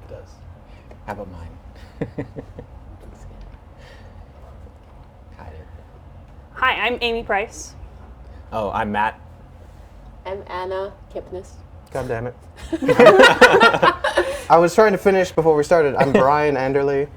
it does. How about mine? Hide it. Hi, I'm Amy Price. Oh, I'm Matt. I'm Anna Kipnis. God damn it. I was trying to finish before we started. I'm Brian Anderley.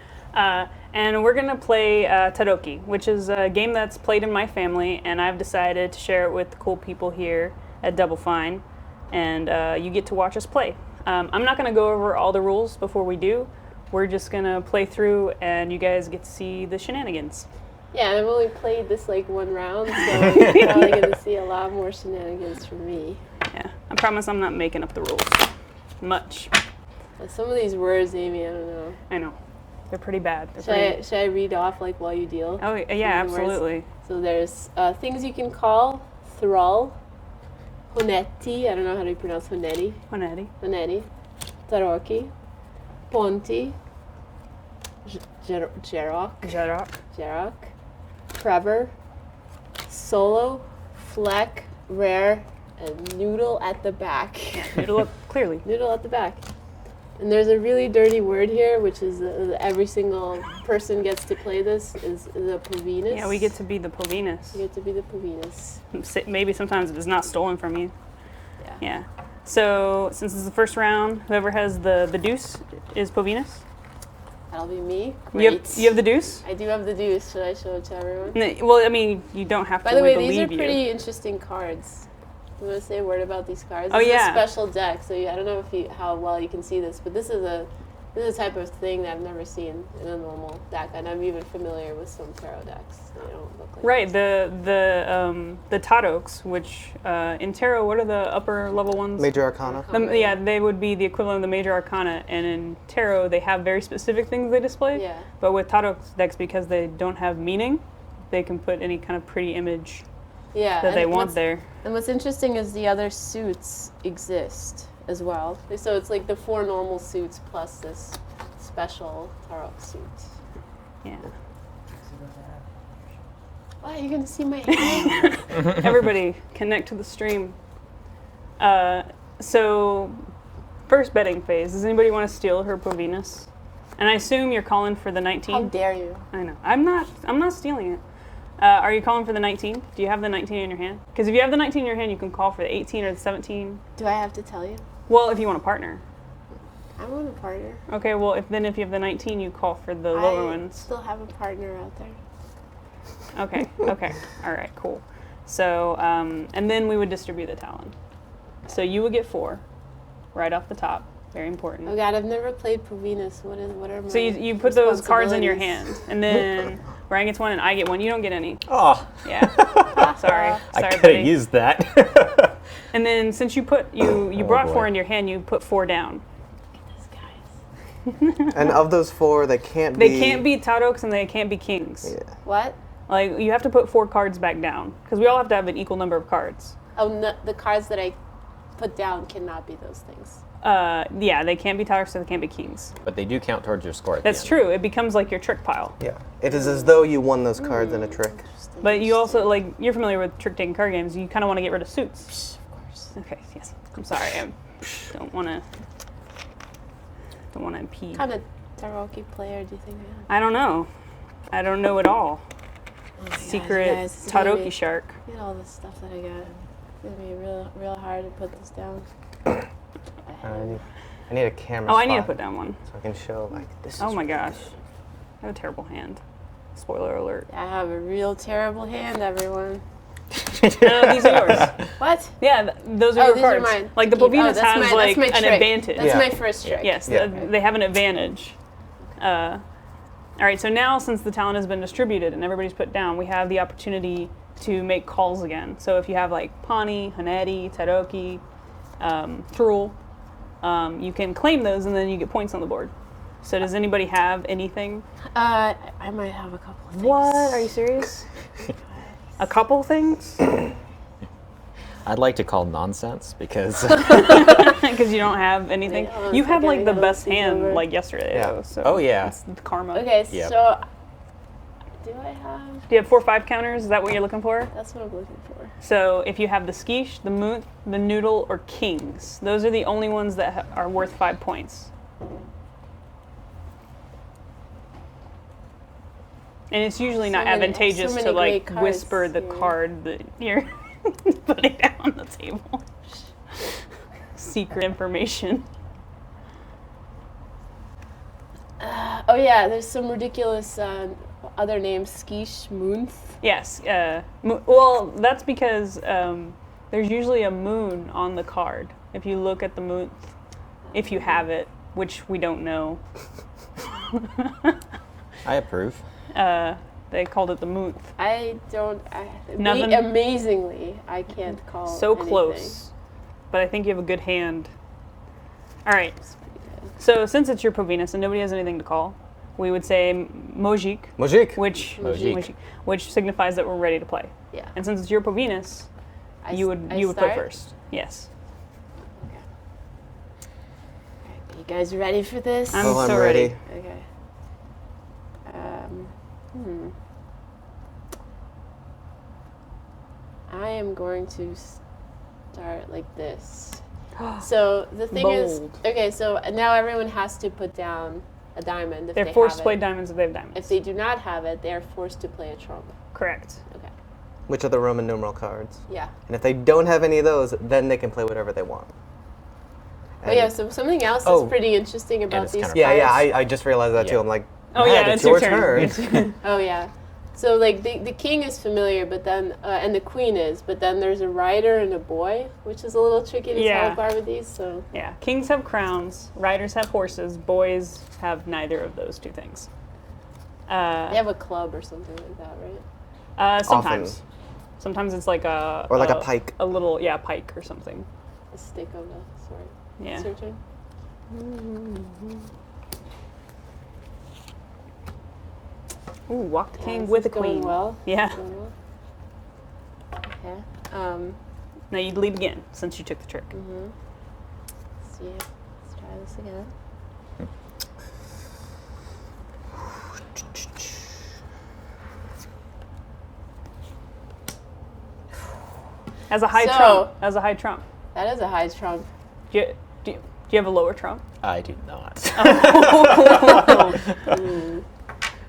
And we're going to play Taroki, which is a game that's played in my family, and I've decided to share it with the cool people here at Double Fine, and you get to watch us play. I'm not going to go over all the rules before we do. We're just going to play through, and you guys get to see the shenanigans. Yeah, and I've only played this like one round, so you're probably going to see a lot more shenanigans from me. Yeah, I promise I'm not making up the rules. Much. Some of these words, Amy, I don't know. I know. They're pretty bad. They're Should I read off like while you deal? Oh, yeah, absolutely. So there's things you can call: thrall, honetti, I don't know how to pronounce honetti. Honetti, taroki, ponti, Jarok, Trevor, Solo, Fleck, Rare, and Noodle at the back. Noodle up, clearly. Noodle at the back. And there's a really dirty word here, which is every single person gets to play this, is the Povinus. Yeah, we get to be the Povinus. You get to be the Povinus. Maybe sometimes it is not stolen from you. Yeah. So, since it's the first round, whoever has the deuce is Povinus. That'll be me. Great. You have the deuce? I do have the deuce. Should I show it to everyone? No, well, I mean, you don't have to. By the way, these believe are you. pretty interesting cards. You want to say a word about these cards? Oh, this yeah. is a special deck, so I don't know how well you can see this, but this is a type of thing that I've never seen in a normal deck, and I'm even familiar with some tarot decks. They don't look like Right, this. the Taroks, which in tarot, what are the upper level ones? Major Arcana. Yeah, they would be the equivalent of the major arcana, and in tarot they have very specific things they display. Yeah. But with Tarot decks, because they don't have meaning, they can put any kind of pretty image that they want there. And what's interesting is the other suits exist as well. So it's like the 4 normal suits plus this special tarot suit. Yeah. Wow, you're gonna see my hand. Everybody connect to the stream. So, first betting phase. Does anybody want to steal her Povinus? And I assume you're calling for the 19. How dare you? I know. I'm not stealing it. Are you calling for the 19? Do you have the 19 in your hand? Because if you have the 19 in your hand, you can call for the 18 or the 17. Do I have to tell you? Well, if you want a partner. I want a partner. Okay, well, if you have the 19, you call for the lower ones. I still have a partner out there. Okay. All right, cool. So, and then we would distribute the talon. So you would get 4 right off the top. Very important. Oh God, I've never played Povinus. What are my So you put those cards in your hand, and then Brian gets 1 and I get 1. You don't get any. Oh. Yeah. Sorry. I could buddy. have used that. And then since you brought boy. 4 in your hand, you put 4 down. This guys. And of those 4, they can't be... They can't be Taroks and they can't be kings. Yeah. What? Like, you have to put 4 cards back down, because we all have to have an equal number of cards. Oh, no, the cards that I put down cannot be those things. Yeah, they can't be Taroks, so they can't be kings. But they do count towards your score at That's the end. true. It becomes like your trick pile. Yeah. It is as though you won those cards in a trick. But you also, like, you're familiar with trick-taking card games. You kind of want to get rid of suits. Of course. Okay, yes. I'm sorry. I don't want to impede. What kind of Taroki player do you think I am? I don't know. I don't know at all. Oh, Secret guys, it's gonna Taroki be- shark. Look at all this stuff that I got. It's going to be real hard to put this down. I need a camera Oh, I need to spot put down one. so I can show, like, this is... Oh my gosh. I have a terrible hand. Spoiler alert. I have a real terrible hand, everyone. No, these are yours. What? Yeah, those are Oh, your these are cards. mine. Like the Keep- Povinus that's has like my an trick. advantage. That's Yeah. my first trick. Yes, Yeah. they have an advantage. All right, so now since the talent has been distributed and everybody's put down, we have the opportunity to make calls again. So if you have like Pani, Hanetti, Taroki, Thrul, you can claim those and then you get points on the board. So does anybody have anything? I might have a couple of things. What? Are you serious? A couple things? I'd like to call nonsense because Because you don't have anything. Yeah, You had like the forgetting best those hand over. like yesterday. Yeah. Though, so Oh, yeah. it's the karma. Okay, Yep. so do I have? Do you have 4-5 counters? Is that what you're looking for? That's what I'm looking for. So if you have the skiche, the moot, the noodle, or kings, those are the only ones that are worth 5 points. And it's usually So not many- advantageous so many to great like cards whisper the here. card that you're putting down on the table. Secret information. Oh yeah, there's some ridiculous other names. Skish, Moonth. Yes. Well, that's because there's usually a moon on the card. If you look at the moon, if you have it, which we don't know. I approve. They called it the moon. I don't. Nothing- Amazingly, I can't call. So anything. close. But I think you have a good hand. All right. It's pretty good. So since it's your Provenus and nobody has anything to call, we would say Mojik, Mojik. Mojik. which signifies that we're ready to play. Yeah. And since it's your Provenus, I you s- would I play start? first. Yes. Are you guys ready for this? I'm I'm so ready. Okay. I am going to start like this. So the thing is, Bold. okay, so now everyone has to put down a diamond if They're they forced have to play it. diamonds if they have diamonds. If they do not have it, they are forced to play a trump. Correct. Okay. Which are the Roman numeral cards. Yeah. And if they don't have any of those, then they can play whatever they want. Oh yeah, so something else Oh. that's pretty interesting about it's these kind of Yeah, cards. yeah, I just realized that too. Yeah. I'm like, Oh Matt, yeah, it's your turn. turn. Oh yeah. So like the king is familiar, but then and the queen is, but then there's a rider and a boy, which is a little tricky to Yeah. tell apart with these. So Yeah. Kings have crowns, riders have horses, boys have neither of those two things. they have a club or something like that, right? Sometimes. Sometimes it's like a Or like a pike. A little pike or something. A stick of a sword. Yeah. It's your turn. Ooh, walk the Yeah, king this with is a queen. Going well. Yeah. Going well. Okay. Now you'd lead again since you took the trick. Let's see. Let's try this again. As a high So- trump. As a high trump. That is a high trump. Do you have a lower trump? I do not.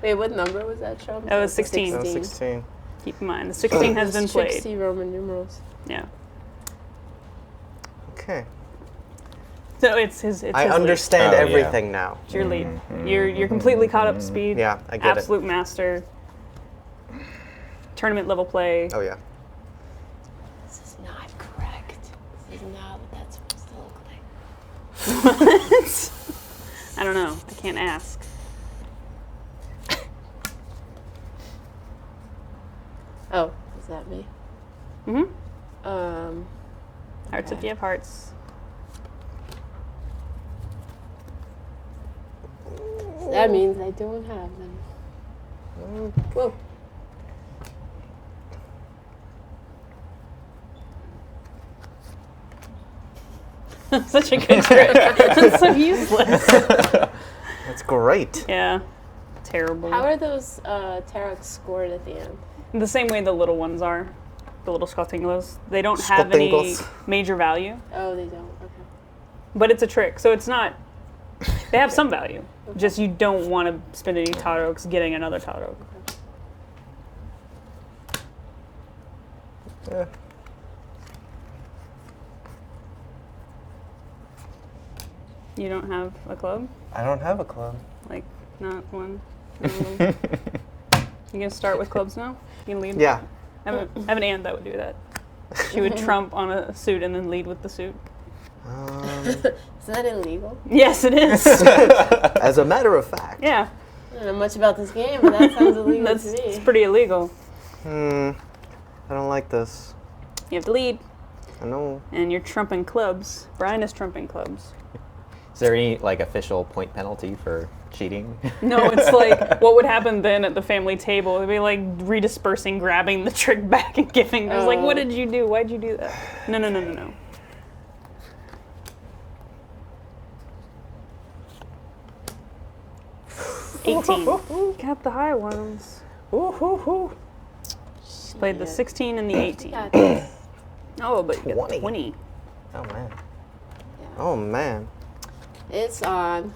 Wait, what number was that trump? That was 16. That was 16. Keep in mind, the 16 has been played. Trixie Roman numerals. Yeah. Okay. So it's his. It's I his lead. understand Oh, yeah. everything now. It's your lead. You're completely caught up to speed. Yeah, I get Absolute master. Tournament level play. it. Oh, yeah. This is not correct. This is not what that's supposed to look like. What? I don't know. I can't ask. Oh, is that me? Mm-hmm. Hearts if Okay. you have hearts. So that means I don't have them. Whoa. Such a good trick. That's so useless. That's great. Yeah. Terrible. How are those tarots scored at the end? The same way the little ones are. The little Scottinglos. They don't have any Scottinglos. major value, Oh, they don't. Okay. but it's a trick. So it's not. They have some value. Just you don't want to spend any Taroks getting another Tarok. Yeah. You don't have a club? I don't have a club. Like, not one? No. You gonna start with clubs now? You can lead? Yeah. I have an aunt that would do that. She would trump on a suit and then lead with the suit. Is that illegal? Yes, it is. As a matter of fact. Yeah, I don't know much about this game, but that sounds illegal that's to me. it's pretty illegal. I don't like this. You have to lead, I know. and you're trumping clubs. Brian is trumping clubs. Is there any like official point penalty for cheating? No, it's like what would happen then at the family table? It'd be like redispersing, grabbing the trick back and giving. It was like, what did you do? Why'd you do that? No. 18. Got the high ones. Played the 16 and the 18. Got this. Oh, but you got 20. 20. Oh, man. Oh, man. It's on.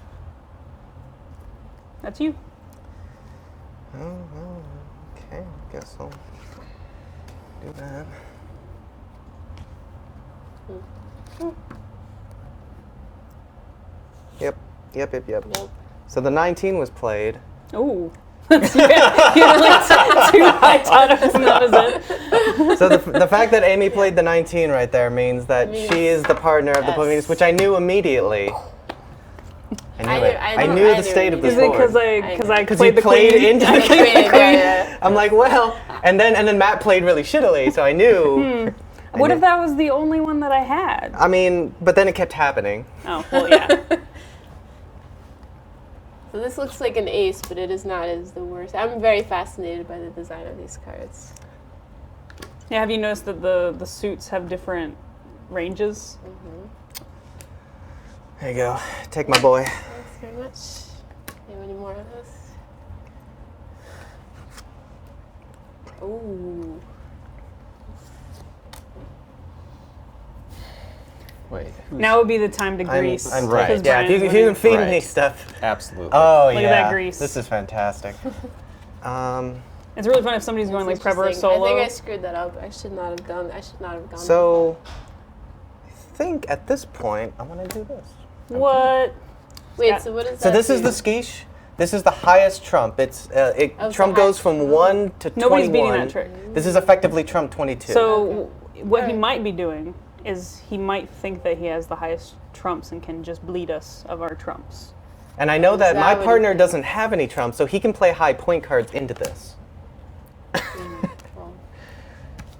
That's you. Oh, okay. Guess I'll do that. Yep. Nope. So the 19 was played. Ooh. You had like two high titles and that was it. So the fact that Amy played the 19 right there means that she is the partner of the Yes. Povinus, which I knew immediately. I knew it. I I knew- knew I the knew state of the Is it board. because I Because played you the played queen? into the I king. played, yeah. I'm like, well, and then Matt played really shittily, so I knew. What if that was the only one that I had? I mean, but then it kept happening. Oh, well, yeah. So this looks like an ace, but it is not. It is the worst. I'm very fascinated by the design of these cards. Yeah, have you noticed that the suits have different ranges? There you go. Take my boy. Thanks very much. Do you have any more of this? Ooh. Wait. Now would be the time to grease. I'm Right. because Yeah, Brian's if you can winning. feed Right. me stuff. Absolutely. Oh, Look yeah. at that grease. This is fantastic. It's really fun if somebody's going like That's Prep or interesting. solo. I think I screwed that up. I should not have gone. So, I think at this point, I want to do this. What? Wait, Yeah. so what is that? So this is do? the skiche. This is the highest trump. It's Oh, trump so goes high. from 1 to 21. Nobody's beating that trick. This is effectively trump 22. So what he Alright. might be doing is he might think that he has the highest trumps and can just bleed us of our trumps. and I know that That my would- partner doesn't have any trumps, so he can play high point cards into this. Well,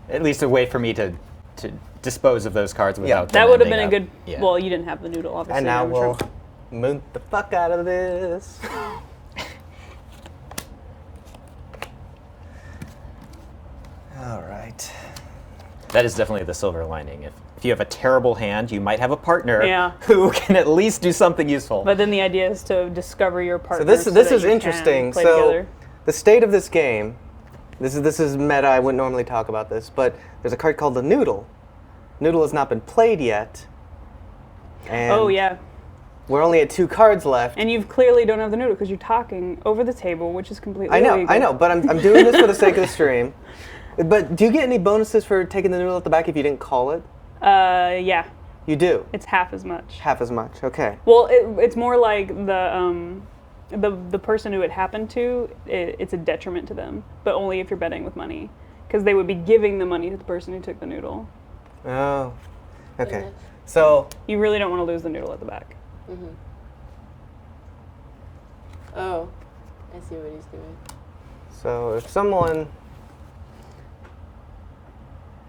At least a way for me to dispose of those cards without them That would have been ending a good. up- yeah. Well, you didn't have the noodle, obviously. And now I'm we'll sure. moon the fuck out of this. All right. That is definitely the silver lining. If you have a terrible hand, you might have a partner Yeah. who can at least do something useful. But then the idea is to discover your partner. So this that is you can interesting. play So together. the state of this game, this is meta. I wouldn't normally talk about this, but there's a card called the Noodle. Noodle has not been played yet. And Oh yeah, we're only at 2 cards left. and you clearly don't have the noodle because you're talking over the table, which is completely I illegal. know, but I'm doing this for the sake of the stream. But do you get any bonuses for taking the noodle at the back if you didn't call it? Yeah, You do. it's half as much. Half as much. Okay. Well, it's more like the person who it happened to. It's a detriment to them, but only if you're betting with money, because they would be giving the money to the person who took the noodle. Oh. Okay. Goodness. So You really don't want to lose the noodle at the back. Oh, I see what he's doing. So if someone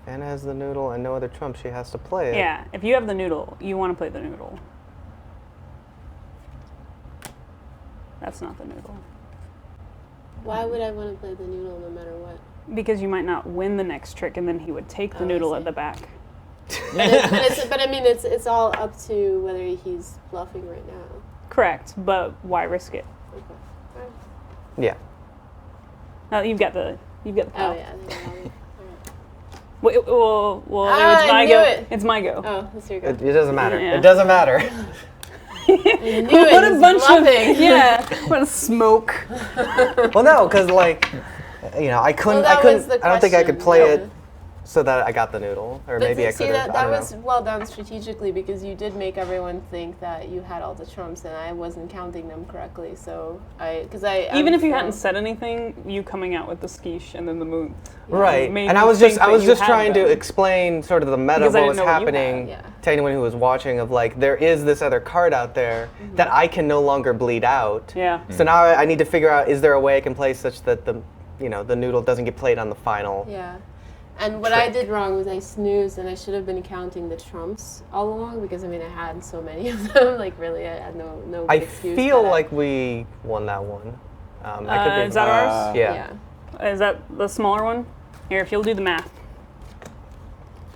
Anna has the noodle and no other trump, she has to play it. Yeah, if you have the noodle, you want to play the noodle. That's not the noodle. Why would I want to play the noodle no matter what? Because you might not win the next trick, and then he would take the Oh, I noodle see. at the back. But I mean, it's all up to whether he's bluffing right now. Correct, but why risk it? Okay. Alright. Yeah. No, you've got the Oh power. yeah. Alright. Well, Ah, it's I my knew go. it. It's my go. Oh, that's your go. It doesn't matter. Yeah. It doesn't matter. I knew it. What a He's bunch bluffing. of yeah! What a smoke. Well, no, because like, I couldn't. Well, that was the I don't think I could question, play yeah. it so that I got the noodle, or But maybe I see, could have. that I don't was know. well done strategically because you did make everyone think that you had all the trumps and I wasn't counting them correctly. So Even if you hadn't said anything, you coming out with the skiche and then the moon. Right, made and me I was think just that you had trying to them. explain sort of the meta Because of I what was didn't know what you had, happening yeah. to anyone who was watching. Of like, there is this other card out there that I can no longer bleed out. Yeah. So now I need to figure out: is there a way I can play such that the noodle doesn't get played on the final? Yeah. And what I did wrong was I snoozed and I should have been counting the trumps all along because I had so many of them. Like really, I had no good I excuse. feel but like we won that one. I could be Is that ours? Yeah. Is that the smaller one? Here, if you'll do the math.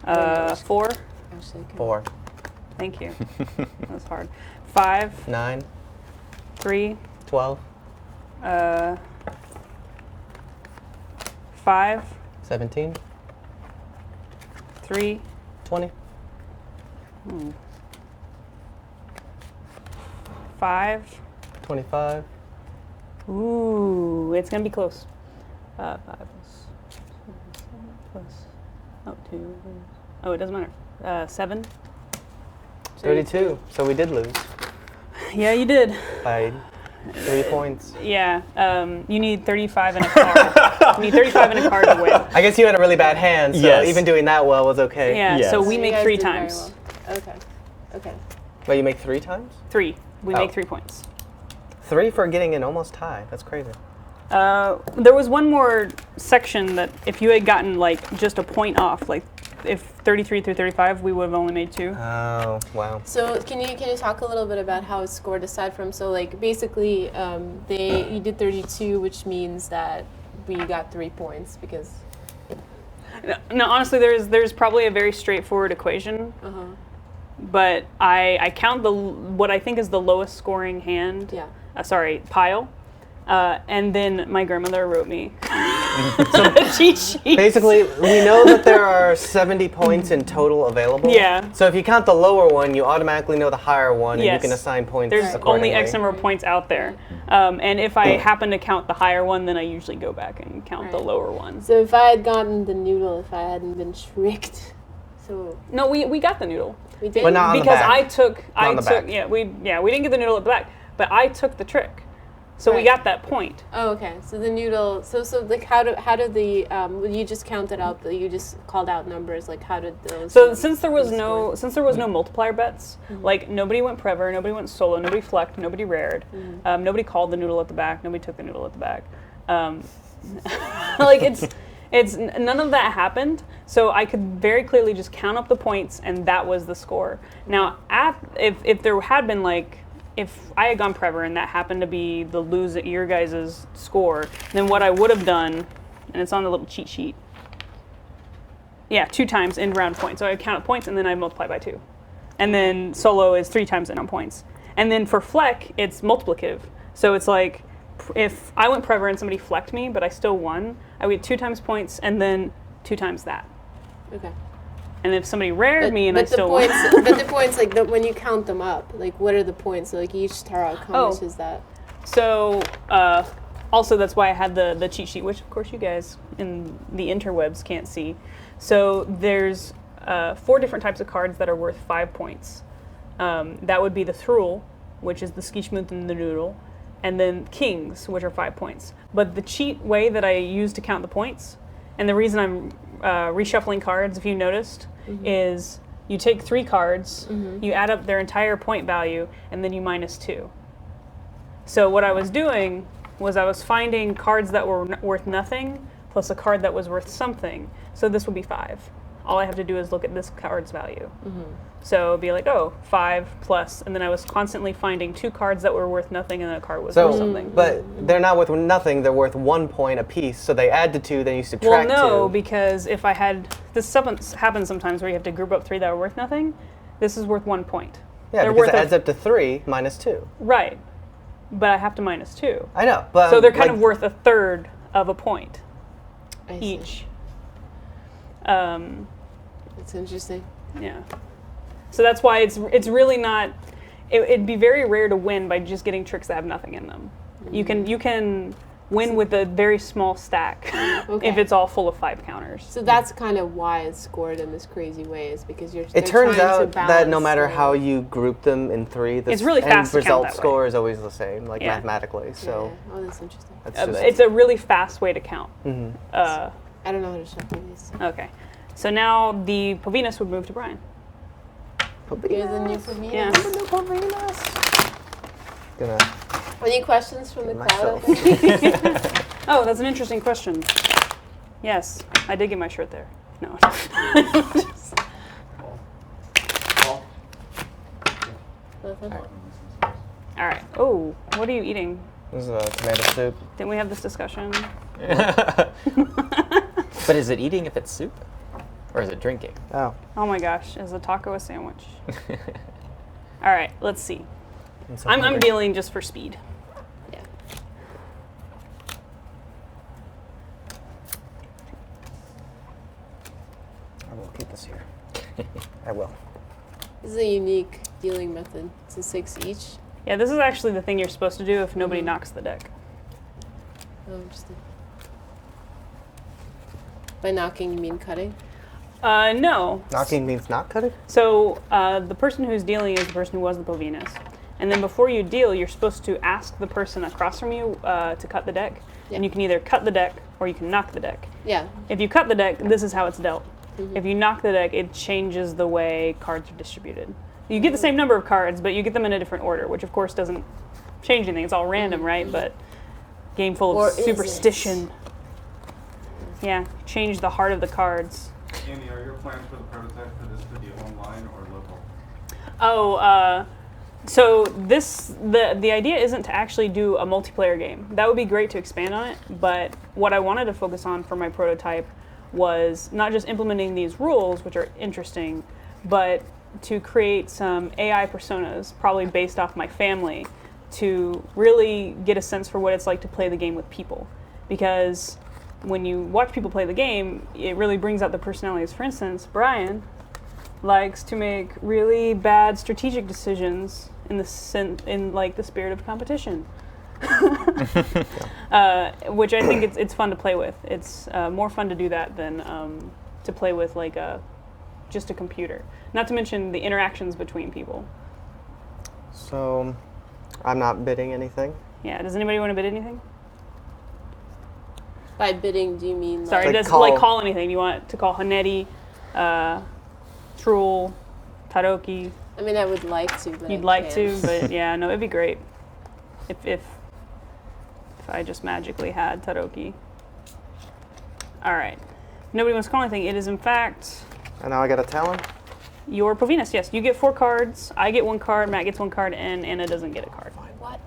4. Actually, 4, Thank you. That was hard. 5, 9, 3, 12, 5, 17, 3, 20, 5, 25, Ooh, it's gonna be close. 5 plus 2. Oh, it doesn't matter. 7. 32. So we did lose Yeah, you did. by 3 points. Yeah. You need 35 and a card. You need 35 and a card to win. I guess you had a really bad hand, so Yes. even doing that well was okay. Yeah. Yes. So we You make guys 3 did very times. well. Okay. Wait, you make 3 times? 3. We Oh. make 3 points. 3 for getting an almost tie. That's crazy. There was one more section that if you had gotten like just a point off, like if 33 through 35, we would have only made 2. Oh, wow. So can you talk a little bit about how it's scored aside from, so like basically you did 32, which means that we got 3 points because No, honestly, there's probably a very straightforward equation, but I count what I think is the lowest scoring hand. Yeah. Pile. And then my grandmother wrote me a cheat sheet. Basically, we know that there are 70 points in total available. Yeah. So if you count the lower one, you automatically know the higher one, and you Yes. can assign points There's accordingly. only X number of points out there. And if I happen to count the higher one, then I usually go back and count the Right. lower ones. So if I had gotten the noodle, if I hadn't been tricked, so No, we got the noodle. we did. But not on the Because back. I took on the back. we didn't get the noodle at the back, but I took the trick. So we Right. got that point. Oh, okay. So the noodle. So like how did the you just counted out you just called out numbers, like how did those? So since there was scored? no multiplier bets, like nobody went Prever, nobody went solo, nobody flecked, nobody rared, nobody called the noodle at the back, nobody took the noodle at the back. Like it's none of that happened. So I could very clearly just count up the points, and that was the score. Now, if there had been like, if I had gone Prever and that happened to be the lose at your guys' score, then what I would have done, and it's on the little cheat sheet. Yeah, 2 times end round points. So I count up points and then I multiply by 2. And then solo is 3 times in on points. And then for Fleck, it's multiplicative. So it's like, if I went Prever and somebody flecked me, but I still won, I would get 2 times points and then 2 times that. Okay. And if somebody rared me and I the still points, won. but the points, like when you count them up, like what are the points? So like each tarot, how much is that? So, also that's why I had the cheat sheet, which of course you guys in the interwebs can't see. So there's 4 different types of cards that are worth 5 points. That would be the Thrul, which is the Skishmuth and the Noodle, and then Kings, which are 5 points. But the cheat way that I use to count the points, and the reason I'm reshuffling cards, if you noticed, is you take 3 cards, you add up their entire point value, and then you minus 2. So what I was doing was I was finding cards that were worth nothing plus a card that was worth something. So this would be 5. All I have to do is look at this card's value. So it'd be like, 5 plus, and then I was constantly finding 2 cards that were worth nothing and then a card was worth something. But they're not worth nothing, they're worth 1 point apiece, so they add to 2, then you subtract 2. Well, no, because if I had, this happens sometimes where you have to group up 3 that are worth nothing, this is worth 1 point. Yeah, They're because it worth adds up to 3 minus 2. Right, but I have to minus 2. I know, but So they're kind of worth a third of a point I see. each. That's interesting. Yeah. So that's why it's really not. It'd be very rare to win by just getting tricks that have nothing in them. You can win with a very small stack if it's all full of 5 counters. So that's kind of why it's scored in this crazy way, is because It they're turns trying to out that balance no matter the- how you group them in 3, the It's really fast to end count result that way. score is always the same, like Yeah. mathematically. So Yeah. Oh, that's interesting. that's just It's a really fast way to count. I don't know how to shuffle these. Okay. So now the Pavinas would move to Brian. Here's the new for me. Yeah. gonna Any questions from the crowd? myself. Oh, that's an interesting question. Yes, I did get my shirt there. No. All right. Oh, what are you eating? This is a tomato soup. Didn't we have this discussion? But is it eating if it's soup? Or is it drinking? Oh. Oh my gosh, is a taco a sandwich? All right, let's see. So I'm hungry. dealing just for speed. Yeah. I will keep this here. I will. This is a unique dealing method. It's a 6 each. Yeah, this is actually the thing you're supposed to do if nobody knocks the deck. Oh, interesting. By knocking, you mean cutting? No. Knocking means not cutting? So the person who's dealing is the person who was the Povinus. And then before you deal, you're supposed to ask the person across from you to cut the deck. Yeah. And you can either cut the deck or you can knock the deck. Yeah. If you cut the deck, this is how it's dealt. Mm-hmm. If you knock the deck, it changes the way cards are distributed. You get the same number of cards, but you get them in a different order, which of course doesn't change anything. It's all random, right? But game full Or of is superstition. Yeah, change the heart of the cards. Amy, are your plans for the prototype for this to be online or local? Oh, so the idea isn't to actually do a multiplayer game. That would be great to expand on it, but what I wanted to focus on for my prototype was not just implementing these rules, which are interesting, but to create some AI personas, probably based off my family, to really get a sense for what it's like to play the game with people. Because when you watch people play the game, it really brings out the personalities. For instance, Brian likes to make really bad strategic decisions in the spirit of competition, which I think it's fun to play with. It's more fun to do that than to play with just a computer. Not to mention the interactions between people. So, I'm not bidding anything. Yeah. Does anybody want to bid anything? By bidding, do you mean Sorry, Like it doesn't call- call anything. You want to call Hanetti, Truel, Taroki. I mean, I would like to, but You'd I like can't. to, but yeah, no, it'd be great if I just magically had Taroki. All right. If nobody wants to call anything. It is in fact And now I got a Talon? your Povinus. Yes, you get 4 cards. I get 1 card. Matt gets 1 card, and Anna doesn't get a card. What?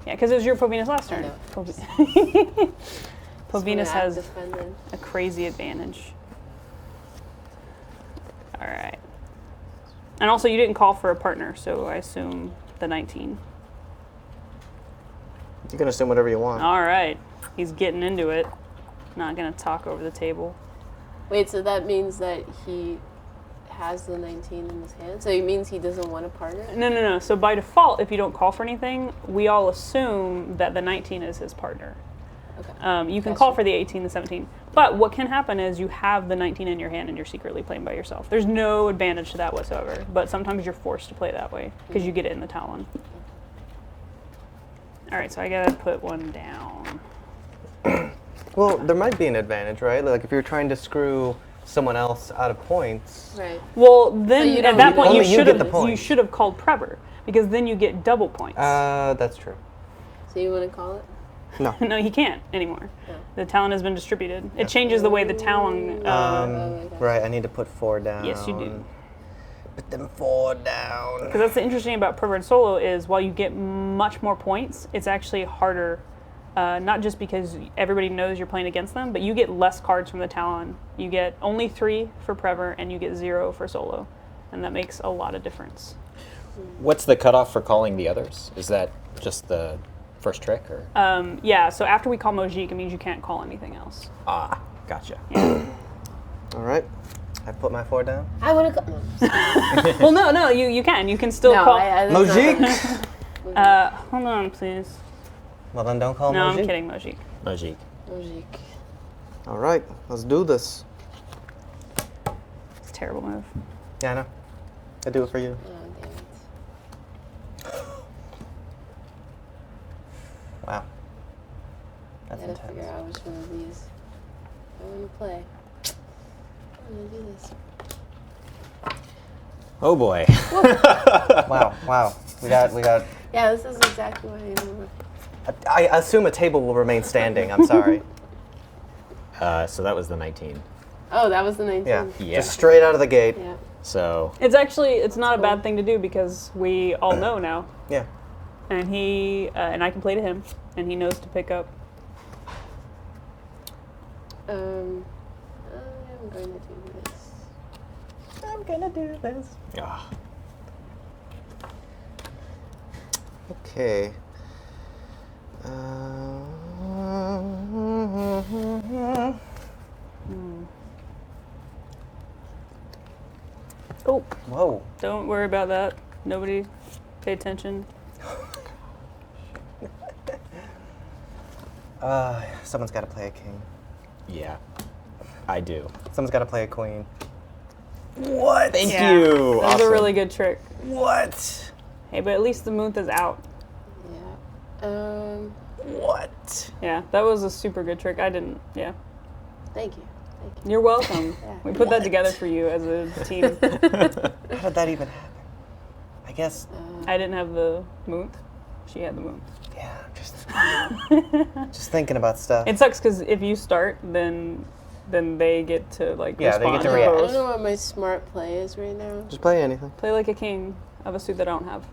Yeah, because it was your Povinus last turn. know. Povinus That's what I has defended. a crazy advantage. All right. And also, you didn't call for a partner, so I assume the 19. You can assume whatever you want. All right. He's getting into it. Not going to talk over the table. Wait, so that means that he has the 19 in his hand? So it means he doesn't want a partner? No. So by default, if you don't call for anything, we all assume that the 19 is his partner. Okay. You can Gotcha. call for the 18, the 17. But what can happen is you have the 19 in your hand and you're secretly playing by yourself. There's no advantage to that whatsoever. But sometimes you're forced to play that way because you get it in the Talon. All right, so I got to put 1 down. Well, there might be an advantage, right? Like if you're trying to screw someone else out of points. Right. Well, then you at don't- that point only you you should get the have point. you should have called Prever because then you get double points. That's true. So you want to call it? No. No, he can't anymore. No. The Talon has been distributed. It changes the way the Talon. Right, I need to put 4 down. Yes, you do. Put them 4 down. Because that's the interesting about Pervert Solo is while you get much more points, it's actually harder. Not just because everybody knows you're playing against them, but you get less cards from the Talon. You get only 3 for Prever, and you get 0 for Solo, and that makes a lot of difference. What's the cutoff for calling the others? Is that just the first trick, or? Yeah. So after we call Mojik, it means you can't call anything else. Ah, gotcha. All right. I put my 4 down. I want to call. Well, no, you can. You can still No, call. that's not- Mojik? Hold on, please. Well, then don't call No, Mojik. I'm kidding, Mojik. Mojik. Mojik. All right, let's do this. It's a terrible move. Yeah, I know. I do it for you. Oh, damn it. Wow. That's I gotta figure intense. out which one of these I want to play. I'm gonna do this. Oh boy. Wow. We got. Yeah, this is exactly what I remember. I assume a table will remain standing. I'm sorry. So that was the 19. Oh, that was the 19. Yeah. Yeah. Just straight out of the gate. Yeah. So It's not a bad thing to do because we all know now, Yeah. and and I can play to him, and he knows to pick up. I'm going to do this. I'm gonna do this. ah, Okay. Oh, Whoa. don't worry about that. Nobody pay attention. Someone's got to play a king. Yeah, I do. Someone's got to play a queen. What? Thank Yeah, you. That was Awesome. a really good trick. What? Hey, but at least the Muth is out. Yeah. What? Yeah, that was a super good trick. I didn't. Yeah. Thank you. You're welcome. Yeah. We put that together for you as a team. How did that even happen? I guess. I didn't have the Muth. She had the Muth. Yeah, just thinking about stuff. It sucks because if you start, then they get to like Yeah, they respond. get to and react. I don't pose. know what my smart play is right now. Just play anything. Play like a king of a suit that I don't have.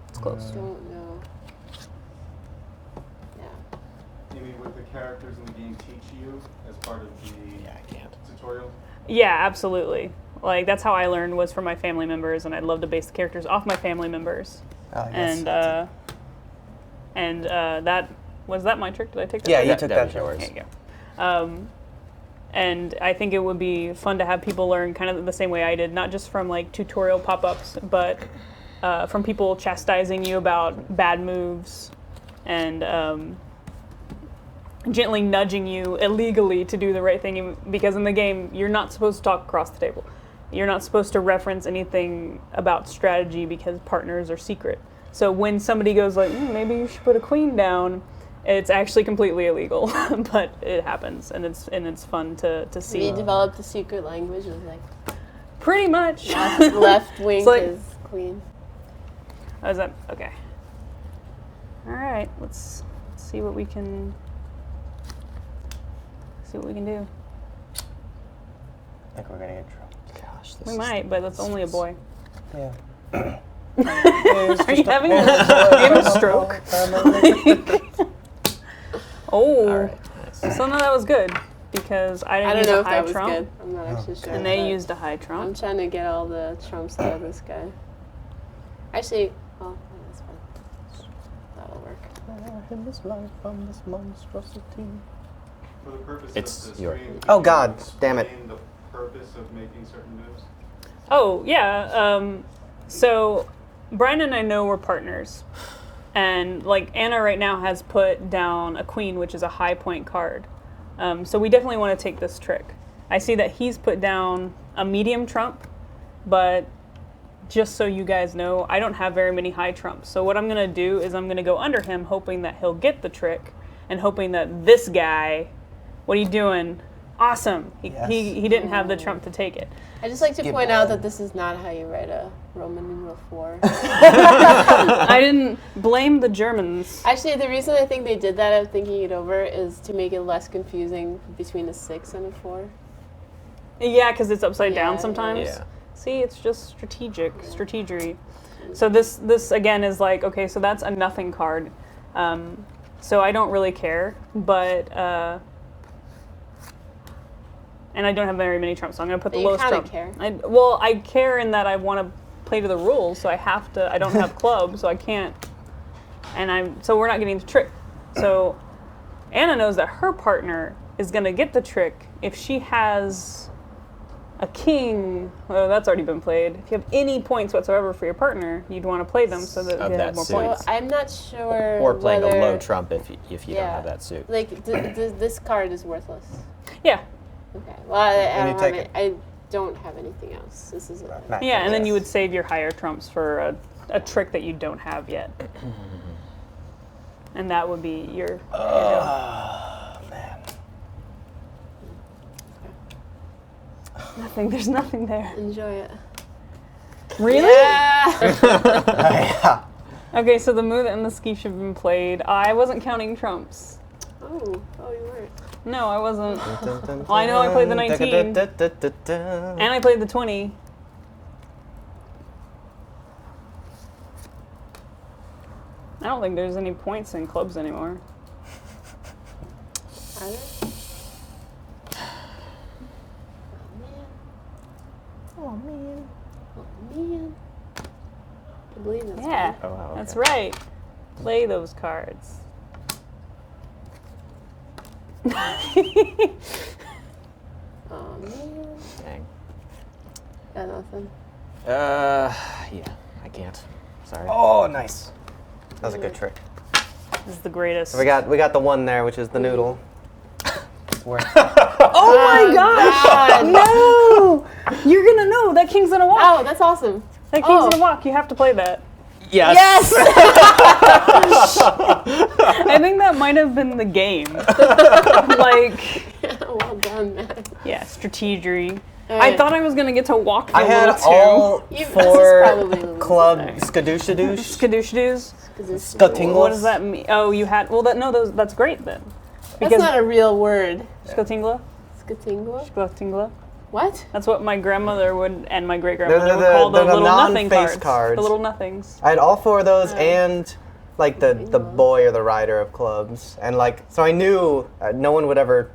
It's close. Don't know. Yeah. You mean what the characters in the game teach you as part of the Yeah, I can't. tutorial? Yeah, absolutely. Like that's how I learned was from my family members, and I'd love to base the characters off my family members. Oh, yes. And that was that my trick. Did I take that? Yeah, trick? you took that was yours. There you go. And I think it would be fun to have people learn kind of the same way I did, not just from like tutorial pop-ups, but from people chastising you about bad moves and gently nudging you illegally to do the right thing. Because in the game, you're not supposed to talk across the table. You're not supposed to reference anything about strategy because partners are secret. So when somebody goes like, maybe you should put a queen down, it's actually completely illegal, but it happens, and it's fun to see. We developed a secret language. It was like Pretty much. left wing It's like- is queen. Oh, is that okay? All right, let's see what we can do. I think we're gonna get in trouble. Gosh, this We is- might, but that's only a boy. Yeah. Are you having a stroke? Oh, All right. Nice. so no, that was good because I I didn't don't use know a if high that was trump, good. I'm not actually sure. and they but used a high I'm trump. trying to get all the trumps out of this guy. Actually, well, that's fine. That'll work. In this life, from this monstrosity. For the purpose It's of the your- stream, Oh, could God, you damn it. explain the purpose of making certain moves? Oh yeah. So Brian and I know we're partners, and like Anna right now has put down a queen, which is a high point card. So we definitely want to take this trick. I see that he's put down a medium trump, but just so you guys know, I don't have very many high trumps. So what I'm gonna do is I'm gonna go under him, hoping that he'll get the trick, and hoping that this guy, what are you doing? Awesome. Yes. He didn't have the trump to take it. I just like to Get point out blood. that this is not how you write a Roman numeral 4. I didn't blame the Germans. Actually, the reason I think they did that, I'm thinking it over, is to make it less confusing between a 6 and a 4. Yeah, because it's upside down Yeah, sometimes. yeah. See, it's just strategery. So this again is like, okay, so that's a nothing card. So I don't really care, but and I don't have very many trumps, so I'm gonna put But the you lowest kinda trump. care. I care in that I want to play to the rules, so I have to. I don't have club, so I can't. So we're not getting the trick. So Anna knows that her partner is gonna get the trick if she has a king. Well, that's already been played. If you have any points whatsoever for your partner, you'd want to play them so that Of you that have more suit. So points. I'm not sure Or playing whether, a low trump if you don't Yeah. have that suit. Like, this card is worthless. Yeah, Okay. Well, I Then you don't take have it. I don't have anything else. This is it. Right. yeah, and then you Yes. would save your higher trumps for a trick that you don't have yet, and that would be your. Oh, man. Nothing. There's nothing there. Enjoy it. Really? Yeah. Yeah. Okay, so the move and the ski should have been played. I wasn't counting trumps. Oh, you weren't. No, I wasn't. Well, I know I played the 19. And I played the 20. I don't think there's any points in clubs anymore. Are there? Oh man. Oh man. I believe that's Yeah, Oh, wow, that's okay. right. Play those cards. Oh man. Dang. Got nothing. Yeah, I can't. Sorry. Oh, nice. That was a good trick. This is the greatest. We got the one there, which is the noodle. Oh my gosh! No! You're gonna know that king's gonna walk. Oh, that's awesome. That king's gonna walk. You have to play that. Yes. I think that might have been the game. Well done, man. Yeah, strategery. Right. I thought I was gonna get to walk for I a had little too. all This is 4 probably the club least skadooshadoosh. Skadoosh-doos. Skatingles. What does that mean? Oh, you had. Well, that's great then. That's not a real word. Skatingla. Skatingua? Skatingla. What? That's what my grandmother would and my great grandmother would They're call the the little nothing non-face cards. cards. The little nothings. I had all 4 of those and like the boy or the rider of clubs, and like so I knew no one would ever.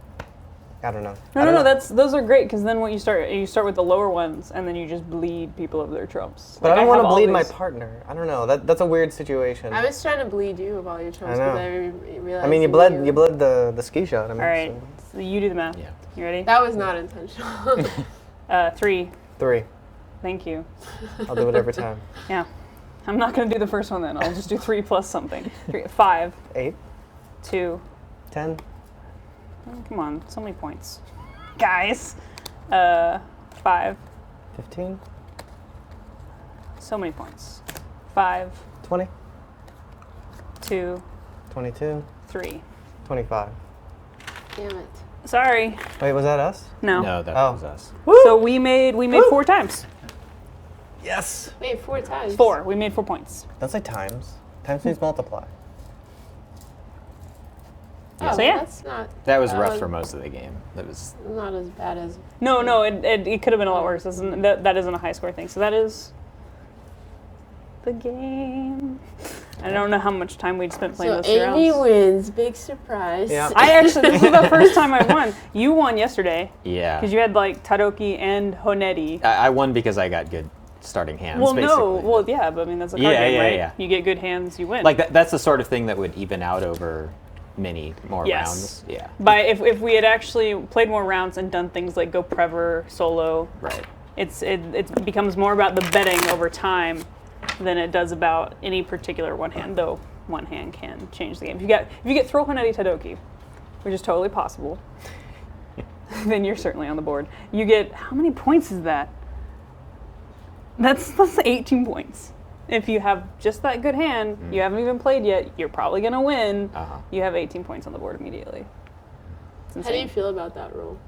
I don't know. No. Those are great because then when you start with the lower ones and then you just bleed people of their trumps. But Like, I don't want to have all bleed my these- partner. I don't know. That's a weird situation. I was trying to bleed you of all your trumps I know. because I realized. I mean, you bled the ski shot. I mean, All right, so you do the math. Yeah. You ready? That was not intentional. 3. 3. Thank you. I'll do it every time. Yeah. I'm not gonna do the first one then. I'll just do 3 plus something. 5. 8, 2. 10. Oh, come on, so many points, guys. 5. 15, So many points. 5. 20, 2. 22, 3. 25. Damn it. Sorry. Wait, was that us? No. No, that Oh. was us. So we made 4 times. Yes. Wait, 4 times. 4. We made 4 points. Don't say times. Times means multiply. Oh, So, yeah. That's not. That was rough for most of the game. That was. Not as bad as. No, it could have been a lot worse. That isn't a high score thing. So that is the game. I don't know how much time we'd spent playing So those Amy rounds. wins. Big surprise. Yeah. This is the first time I won. You won yesterday Yeah. because you had like Taroki and Honedi. I won because I got good starting hands. Well, basically. no, well, yeah, but I mean that's a card Yeah, game, yeah, right? yeah. You get good hands, you win. Like that's the sort of thing that would even out over many more Yes. rounds. Yeah. But if we had actually played more rounds and done things like go Prever, solo, Right. it becomes more about the betting over time than it does about any particular one hand. Though one hand can change the game. If you get throw Honedi Tadoki, which is totally possible, then you're certainly on the board. You get how many points is that? That's 18 points. If you have just that good hand, you haven't even played yet, you're probably gonna win. Uh-huh. You have 18 points on the board immediately. It's How do you insane. feel about that rule?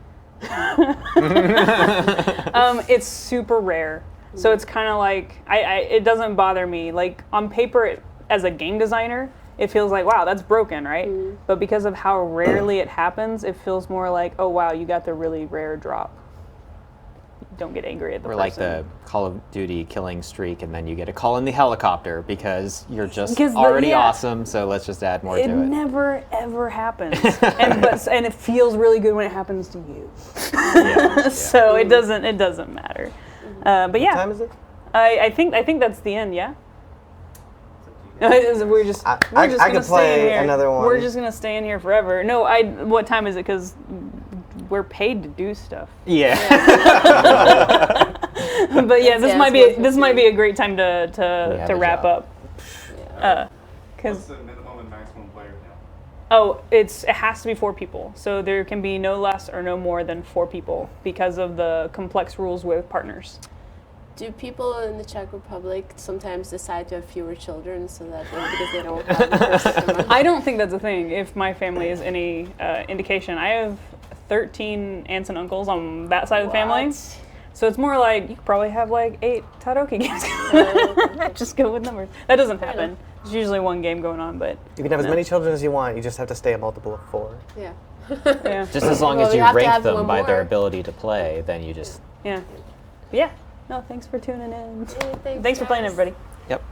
It's super rare. So it's kind of like, it doesn't bother me. Like on paper, as a game designer, it feels like, wow, that's broken, right? But because of how rarely it happens, it feels more like, oh wow, you got the really rare drop. Don't get angry at the Or person. like the Call of Duty killing streak, and then you get a call in the helicopter because you're just Because already yeah. awesome. So let's just add more It to it. never ever happens, and it feels really good when it happens to you. Yeah. So it doesn't matter. But yeah, What time is it? I think that's the end. Yeah. We're just I gonna could stay play in here. another one. We're just gonna stay in here forever. No, what time is it? Because we're paid to do stuff. Yeah. But yeah, this Yeah, might it's be this might be a great time have to a wrap job. up. What's Because the minimum and maximum player count? oh, it has to be 4 people. So there can be no less or no more than 4 people because of the complex rules with partners. Do people in the Czech Republic sometimes decide to have fewer children so that because they don't have the first month? I don't think that's a thing. If my family is any indication, I have 13 aunts and uncles on that side of the family. What? So it's more like you could probably have like 8 Taroki games. Just go with numbers. That doesn't happen. There's usually one game going on, but You can have as many children as you want. You just have to stay a multiple of 4. Yeah. yeah, Just as long Well, as we you have to rank have them one by their more. ability to play, then you just. yeah, yeah. No, thanks for tuning in. Hey, Thanks for playing, guys. everybody. Yep.